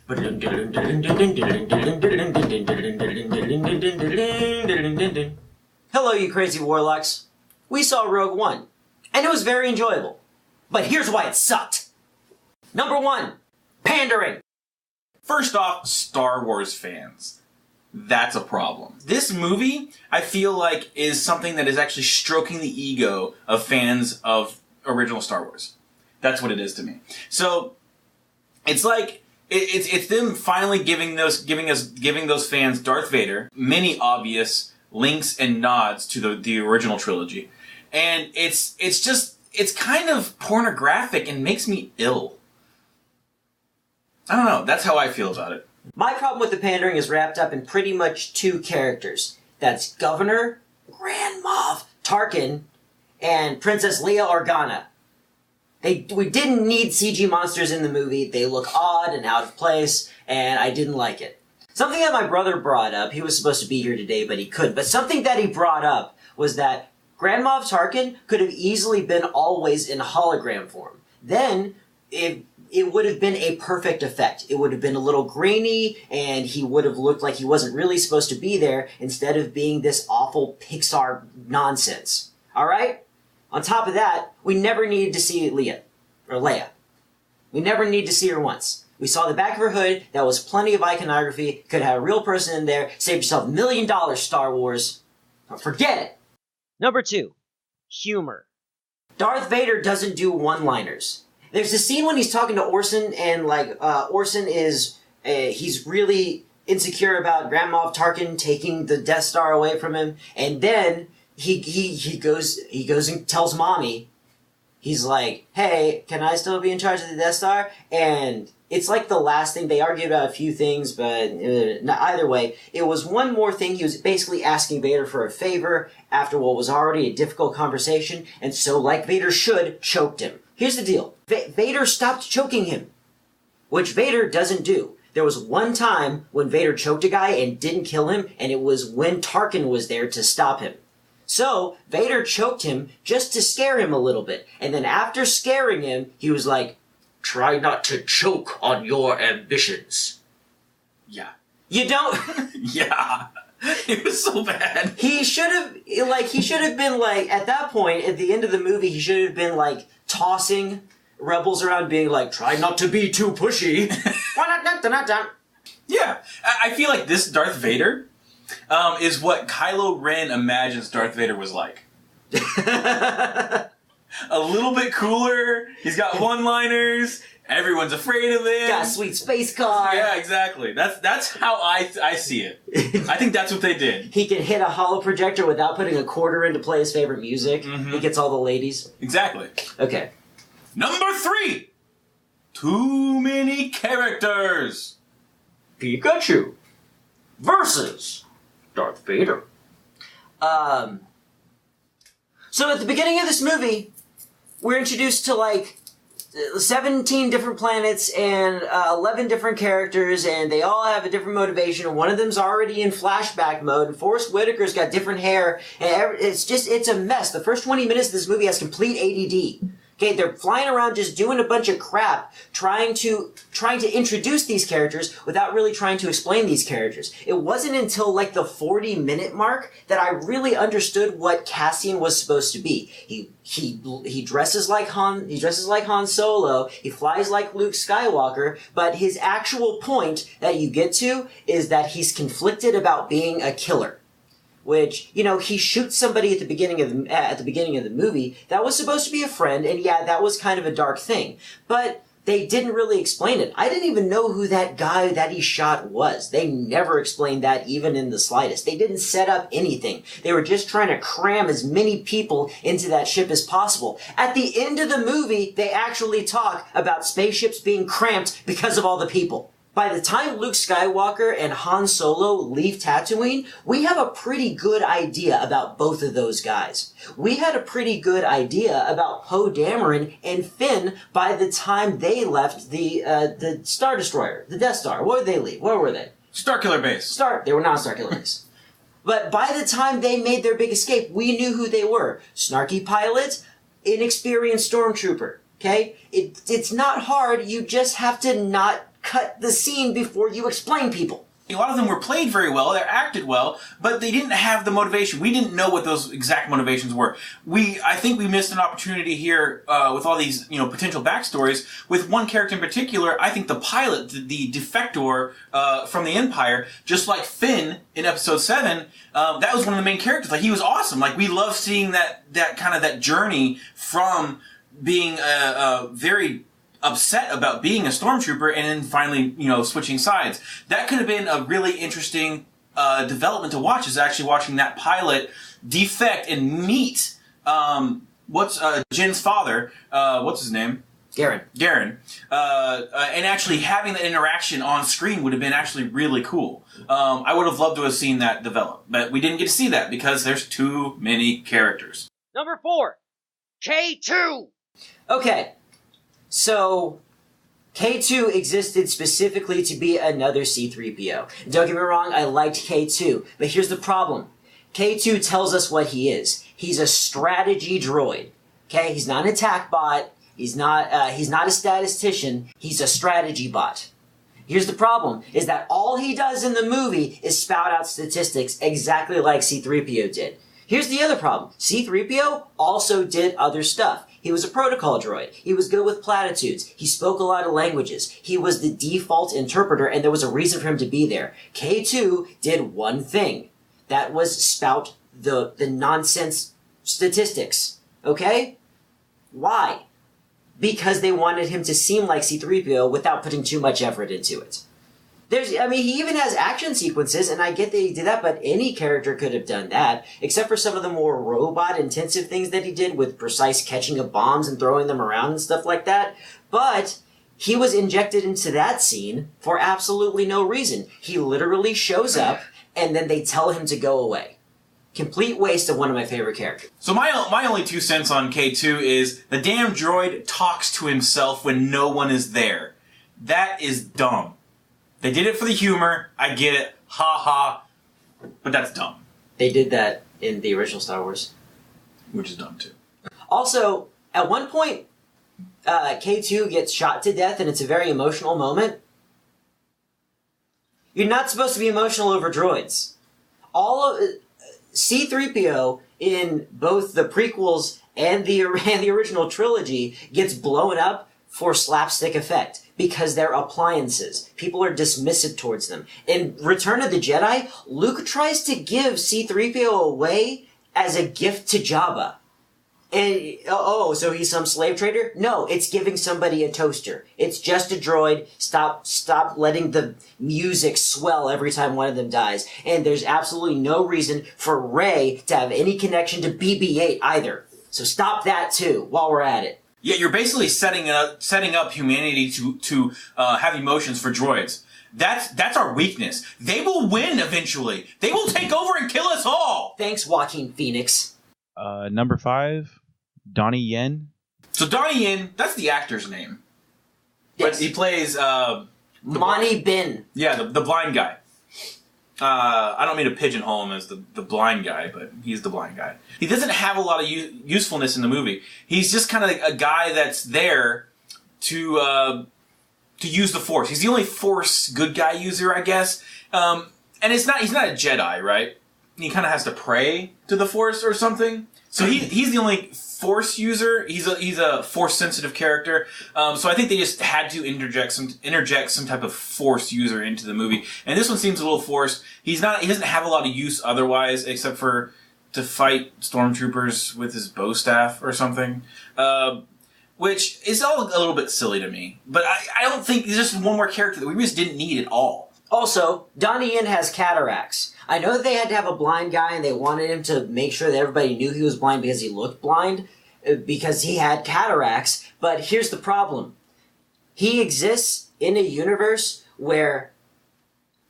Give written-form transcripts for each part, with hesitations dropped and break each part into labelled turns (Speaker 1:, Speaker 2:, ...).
Speaker 1: Hello, you crazy warlocks. We saw Rogue One, and it was very enjoyable. But here's why it sucked. Number 1, pandering.
Speaker 2: First off, Star Wars fans. That's a problem. This movie, I feel like, is something that is actually stroking the ego of fans of original Star Wars. That's what it is to me. So, it's like, it's them finally giving those fans Darth Vader many obvious links and nods to the original trilogy. And it's kind of pornographic and makes me ill. I don't know, that's how I feel about it.
Speaker 1: My problem with the pandering is wrapped up in pretty much 2 characters. That's Governor, Grand Moff Tarkin, and Princess Leia Organa. We didn't need CG monsters in the movie. They look odd and out of place, and I didn't like it. Something that my brother brought up, he was supposed to be here today, but he couldn't, but something that he brought up was that Grand Moff Tarkin could have easily been always in hologram form. Then, it would have been a perfect effect. It would have been a little grainy, and he would have looked like he wasn't really supposed to be there, instead of being this awful Pixar nonsense. Alright? On top of that, we never needed to see Leia. We never needed to see her once. We saw the back of her hood, that was plenty of iconography, could have a real person in there, saved yourself $1 million, Star Wars. Forget it! Number 2, humor. Darth Vader doesn't do one-liners. There's a scene when he's talking to Orson, and Orson is, he's really insecure about Grand Moff Tarkin taking the Death Star away from him, and then he goes and tells Mommy, he's like, hey, can I still be in charge of the Death Star? And it's like the last thing, they argued about a few things, but either way, it was one more thing. He was basically asking Vader for a favor after what was already a difficult conversation, and so, like Vader should, choked him. Here's the deal. Vader stopped choking him, which Vader doesn't do. There was one time when Vader choked a guy and didn't kill him, and it was when Tarkin was there to stop him. So, Vader choked him just to scare him a little bit, and then after scaring him, he was like, try not to choke on your ambitions.
Speaker 2: Yeah.
Speaker 1: You don't...
Speaker 2: Yeah. It was so bad.
Speaker 1: He should have been like, at that point, at the end of the movie, he should have been like, tossing rebels around, being like, try not to be too pushy.
Speaker 2: Yeah. I feel like this Darth Vader is what Kylo Ren imagines Darth Vader was like. A little bit cooler. He's got one-liners. Everyone's afraid of him.
Speaker 1: Got a sweet space car.
Speaker 2: Yeah, exactly. That's how I see it. I think that's what they did.
Speaker 1: He can hit a holo projector without putting a quarter in to play his favorite music. Mm-hmm. He gets all the ladies.
Speaker 2: Exactly.
Speaker 1: Okay.
Speaker 2: Number 3. Too many characters.
Speaker 1: Pikachu versus Darth Vader. So at the beginning of this movie, we're introduced to like 17 different planets and 11 different characters, and they all have a different motivation, and one of them's already in flashback mode, and Forrest Whitaker's got different hair, and it's a mess. The first 20 minutes of this movie has complete ADD. Okay, they're flying around just doing a bunch of crap, trying to introduce these characters without really trying to explain these characters. It wasn't until like the 40-minute mark that I really understood what Cassian was supposed to be. He dresses like Han Solo, he flies like Luke Skywalker, but his actual point that you get to is that he's conflicted about being a killer. Which, you know, he shoots somebody at the beginning of the movie that was supposed to be a friend, and yeah, that was kind of a dark thing. But they didn't really explain it. I didn't even know who that guy that he shot was. They never explained that even in the slightest. They didn't set up anything. They were just trying to cram as many people into that ship as possible. At the end of the movie, they actually talk about spaceships being cramped because of all the people. By the time Luke Skywalker and Han Solo leave Tatooine, we have a pretty good idea about both of those guys. We had a pretty good idea about Poe Dameron and Finn by the time they left the Star Destroyer, the Death Star. Where did they leave? Where were they?
Speaker 2: Starkiller Base.
Speaker 1: They were not Starkiller Base. But by the time they made their big escape, we knew who they were. Snarky pilot, inexperienced stormtrooper. Okay? It's not hard. You just have to not cut the scene before you explain people.
Speaker 2: A lot of them were played very well, they acted well, but they didn't have the motivation. We didn't know what those exact motivations were. I think we missed an opportunity here with all these, potential backstories. With one character in particular, I think the pilot, the defector from the Empire, just like Finn in Episode 7, that was one of the main characters. Like, he was awesome. Like, we love seeing that journey from being very upset about being a stormtrooper and then finally, switching sides. That could have been a really interesting development to watch, is actually watching that pilot defect and meet Jin's father, what's his name?
Speaker 1: Garen.
Speaker 2: And actually having that interaction on screen would have been actually really cool. I would have loved to have seen that develop, but we didn't get to see that because there's too many characters.
Speaker 3: Number 4, K2.
Speaker 1: Okay. So, K2 existed specifically to be another C-3PO. Don't get me wrong, I liked K2, but here's the problem. K2 tells us what he is. He's a strategy droid. Okay, he's not an attack bot. He's not a statistician. He's a strategy bot. Here's the problem, is that all he does in the movie is spout out statistics exactly like C-3PO did. Here's the other problem. C-3PO also did other stuff. He was a protocol droid. He was good with platitudes. He spoke a lot of languages. He was the default interpreter, and there was a reason for him to be there. K2 did one thing. That was spout the nonsense statistics. Okay? Why? Because they wanted him to seem like C-3PO without putting too much effort into it. He even has action sequences, and I get that he did that, but any character could have done that, except for some of the more robot-intensive things that he did with precise catching of bombs and throwing them around and stuff like that. But he was injected into that scene for absolutely no reason. He literally shows up, and then they tell him to go away. Complete waste of one of my favorite characters.
Speaker 2: So my only 2 cents on K2 is the damn droid talks to himself when no one is there. That is dumb. They did it for the humor. I get it. Ha ha. But that's dumb.
Speaker 1: They did that in the original Star Wars.
Speaker 2: Which is dumb, too.
Speaker 1: Also, at one point, K2 gets shot to death, and it's a very emotional moment. You're not supposed to be emotional over droids. C-3PO, in both the prequels and the original trilogy, gets blown up for slapstick effect. Because they're appliances. People are dismissive towards them. In Return of the Jedi, Luke tries to give C-3PO away as a gift to Jabba. And, so he's some slave trader? No, it's giving somebody a toaster. It's just a droid. Stop letting the music swell every time one of them dies. And there's absolutely no reason for Rey to have any connection to BB-8 either. So stop that too, while we're at it.
Speaker 2: Yeah, you're basically setting up humanity to have emotions for droids. That's our weakness. They will win eventually. They will take over and kill us all.
Speaker 1: Thanks, Joaquin Phoenix.
Speaker 4: Number 5, Donnie Yen.
Speaker 2: So Donnie Yen, that's the actor's name.
Speaker 1: Yes.
Speaker 2: But he plays
Speaker 1: Monty Bin.
Speaker 2: Yeah, the blind guy. I don't mean to pigeonhole him as the blind guy, but he's the blind guy. He doesn't have a lot of usefulness in the movie. He's just kind of like a guy that's there to use the Force. He's the only Force good guy user, I guess. And he's not a Jedi, right? He kind of has to pray to the Force or something. So he's the only Force user. He's a Force sensitive character. So I think they just had to interject some type of Force user into the movie. And this one seems a little forced. He doesn't have a lot of use otherwise, except for to fight stormtroopers with his bow staff or something. Which is all a little bit silly to me. But I don't think there's just one more character that we just didn't need at all.
Speaker 1: Also, Donnie Yen has cataracts. I know that they had to have a blind guy and they wanted him to make sure that everybody knew he was blind because he looked blind, because he had cataracts, but here's the problem. He exists in a universe where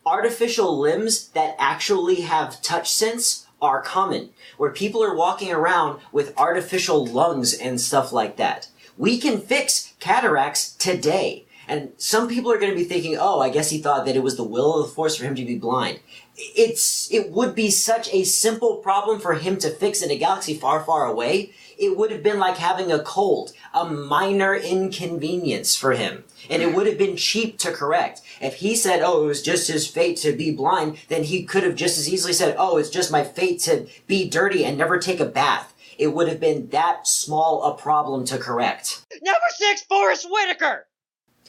Speaker 1: artificial limbs that actually have touch sense are common, where people are walking around with artificial lungs and stuff like that. We can fix cataracts today. And some people are going to be thinking, oh, I guess he thought that it was the will of the Force for him to be blind. It would be such a simple problem for him to fix in a galaxy far, far away. it would have been like having a cold, a minor inconvenience for him. And it would have been cheap to correct. If he said, oh, it was just his fate to be blind, then he could have just as easily said, oh, it's just my fate to be dirty and never take a bath. It would have been that small a problem to correct.
Speaker 3: Number 6, Forrest Whitaker!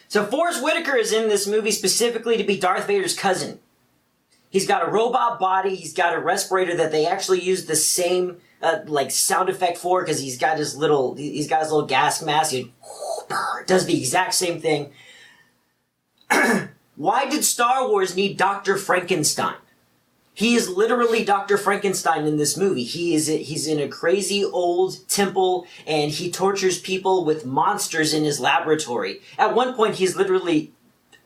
Speaker 1: So Forrest Whitaker is in this movie specifically to be Darth Vader's cousin. He's got a robot body, he's got a respirator that they actually use the same sound effect for, because he's got his little gas mask. He does the exact same thing. Why did Star Wars need Dr. Frankenstein? He is literally Dr. Frankenstein in this movie. He's in a crazy old temple, and he tortures people with monsters in his laboratory. At one point, he's literally,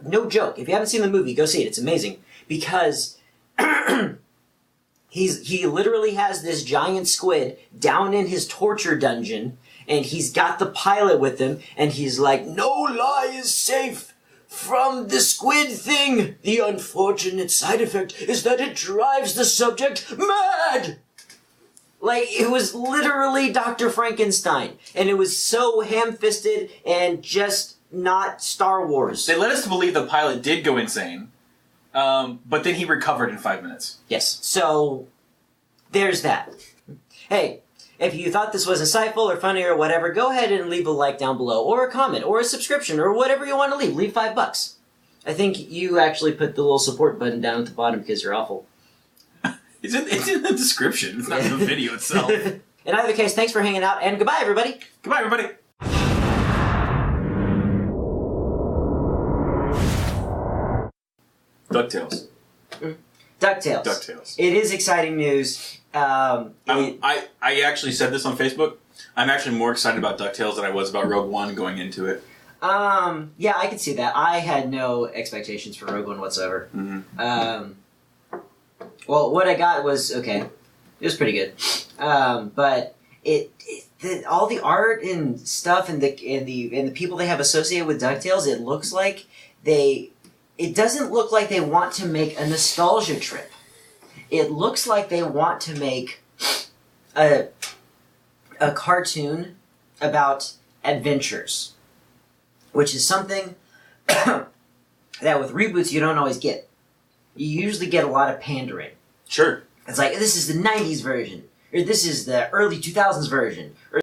Speaker 1: no joke, if you haven't seen the movie, go see it. It's amazing. Because he literally has this giant squid down in his torture dungeon, and he's got the pilot with him, and he's like, no lie is safe from the squid thing. The unfortunate side effect is that it drives the subject mad. Like, it was literally Dr. Frankenstein, and it was so ham-fisted and just not Star Wars.
Speaker 2: They led us to believe the pilot did go insane, but then he recovered in 5 minutes.
Speaker 1: Yes, so there's that. Hey, if you thought this was insightful or funny or whatever, go ahead and leave a like down below, or a comment, or a subscription, or whatever you want to leave. Leave $5. I think you actually put the little support button down at the bottom because you're awful.
Speaker 2: It's in the description. It's not in the video itself.
Speaker 1: In either case, thanks for hanging out, and goodbye, everybody.
Speaker 2: Goodbye, everybody. DuckTales.
Speaker 1: DuckTales.
Speaker 2: DuckTales.
Speaker 1: It is exciting news.
Speaker 2: I actually said this on Facebook. I'm actually more excited about DuckTales than I was about Rogue One going into it.
Speaker 1: Yeah, I can see that. I had no expectations for Rogue One whatsoever.
Speaker 2: Mm-hmm.
Speaker 1: Well, what I got was okay. It was pretty good, but all the art and stuff and the people they have associated with DuckTales, it looks like it doesn't look like they want to make a nostalgia trip. It looks like they want to make a cartoon about adventures, which is something that with reboots you don't always get. You usually get a lot of pandering.
Speaker 2: Sure.
Speaker 1: It's like, this is the 90s version, or this is the early 2000s version, or